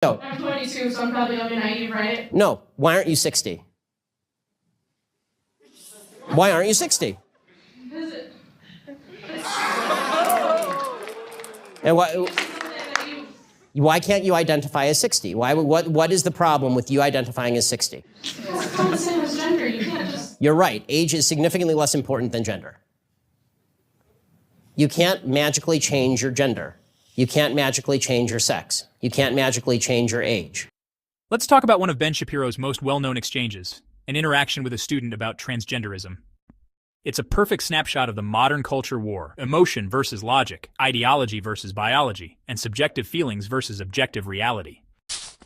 So, I'm 22, so I'm probably gonna be naive, right? no, why aren't you 60? Why aren't you 60? Because it, And you, why can't you identify as 60? What is the problem with you identifying as 60? it's not the same as gender. You can't just. You're right. Age is significantly less important than gender. You can't magically change your gender. You can't magically change your sex. You can't magically change your age. Let's talk about one of Ben Shapiro's most well-known exchanges, an interaction with a student about transgenderism. It's a perfect snapshot of the modern culture war: emotion versus logic, ideology versus biology, and subjective feelings versus objective reality.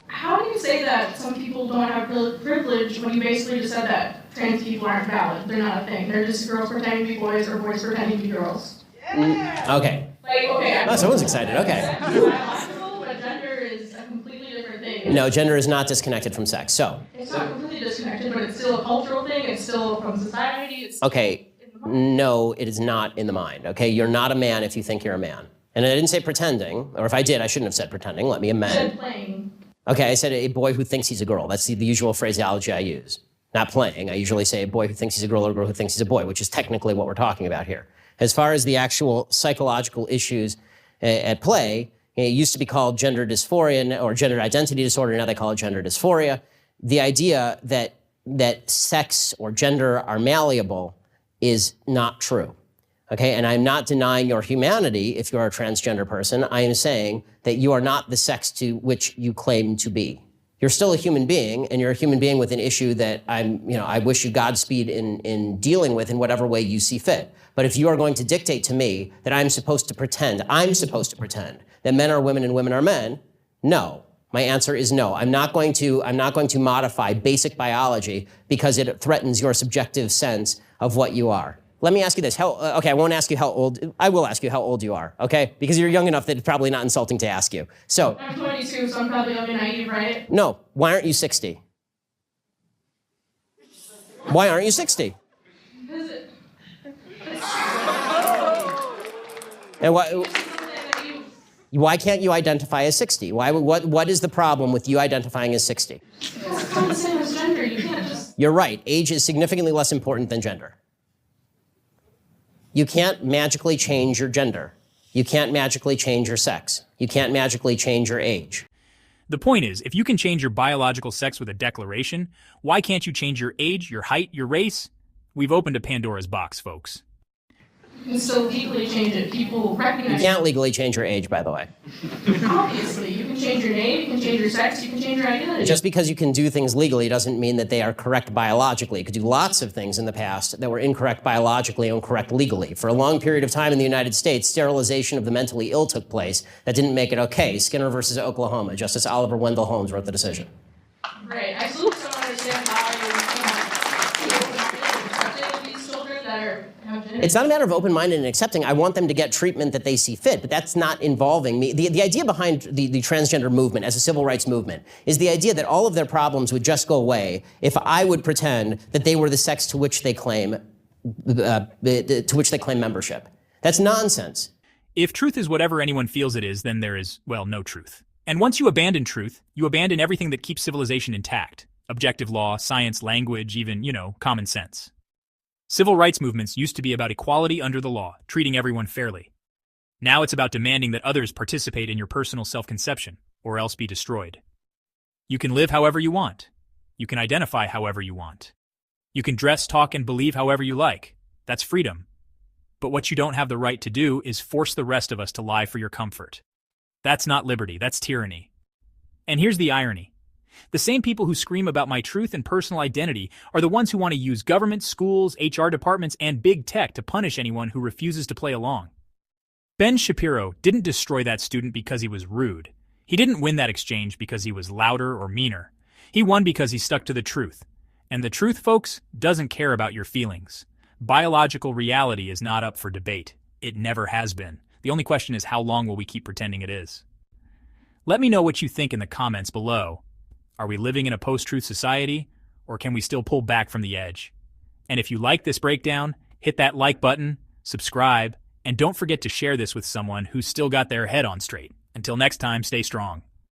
How do you say that some people don't have privilege when you basically just said that trans people aren't valid? They're not a thing. They're just girls pretending to be boys or boys pretending to be girls. Okay. Like, okay. Oh, someone's excited. Okay. Sex is biological, but gender is a completely different thing. No, gender is not disconnected from sex. So, It's not completely disconnected, but it's still a cultural thing. It's still from society. It's still okay, in the mind. no, it is not in the mind. Okay, you're not a man if you think you're a man. And I didn't say pretending, or if I did, I shouldn't have said pretending. Let me You amend. said playing. Okay, I said a boy who thinks he's a girl. That's the usual phraseology I use. Not playing. I usually say a boy who thinks he's a girl or a girl who thinks he's a boy, which is technically what we're talking about here. As far as the actual psychological issues at play, it used to be called gender dysphoria or gender identity disorder. Now they call it gender dysphoria. The idea that sex or gender are malleable is not true. Okay, and I'm not denying your humanity if you're a transgender person. I am saying that you are not the sex to which you claim to be. You're still a human being, and you're a human being with an issue that I wish you Godspeed in dealing with in whatever way you see fit. But if you are going to dictate to me that I'm supposed to pretend that men are women and women are men, no. My answer is no. I'm not going to modify basic biology because it threatens your subjective sense of what you are. Let me ask you this. Okay, I won't ask you how old. I will ask you how old you are, okay? Because you're young enough that it's probably not insulting to ask you. So, I'm 22, so I'm probably gonna be naive, right? no, why aren't you 60? Why aren't you 60? Because it, And you, why can't you identify as 60? What is the problem with you identifying as 60? it's not the same as gender. You can't just. You're right. Age is significantly less important than gender. You can't magically change your gender. You can't magically change your sex. You can't magically change your age. The point is, if you can change your biological sex with a declaration, why can't you change your age, your height, your race? We've opened a Pandora's box, folks. You can still legally change it. People recognize You can't legally change your age, by the way. Obviously, you can change your name, you can change your sex, you can change your identity. Just because you can do things legally doesn't mean that they are correct biologically. You could do lots of things in the past that were incorrect biologically and correct legally. For a long period of time in the United States, sterilization of the mentally ill took place. That didn't make it okay. Skinner versus Oklahoma. Justice Oliver Wendell Holmes wrote the decision. Right. I still don't understand how you accepting these children that are have gender. It's not a matter of open-minded and accepting. I want them to get treatment that they see fit, but that's not involving me. The idea behind the transgender movement as a civil rights movement is the idea that all of their problems would just go away if I would pretend that they were the sex to which they claim membership. That's nonsense. If truth is whatever anyone feels it is, then there is, well, no truth. And once you abandon truth, you abandon everything that keeps civilization intact. Objective law, science, language, even, common sense. Civil rights movements used to be about equality under the law, treating everyone fairly. Now it's about demanding that others participate in your personal self-conception, or else be destroyed. You can live however you want. You can identify however you want. You can dress, talk, and believe however you like. That's freedom. But what you don't have the right to do is force the rest of us to lie for your comfort. That's not liberty, that's tyranny. And here's the irony. The same people who scream about my truth and personal identity are the ones who want to use government, schools, HR departments, and big tech to punish anyone who refuses to play along. Ben Shapiro didn't destroy that student because he was rude. He didn't win that exchange because he was louder or meaner. He won because he stuck to the truth. And the truth, folks, doesn't care about your feelings. Biological reality is not up for debate. It never has been. The only question is, how long will we keep pretending it is? Let me know what you think in the comments below. Are we living in a post-truth society, or can we still pull back from the edge? And if you like this breakdown, hit that like button, subscribe, and don't forget to share this with someone who's still got their head on straight. Until next time, stay strong.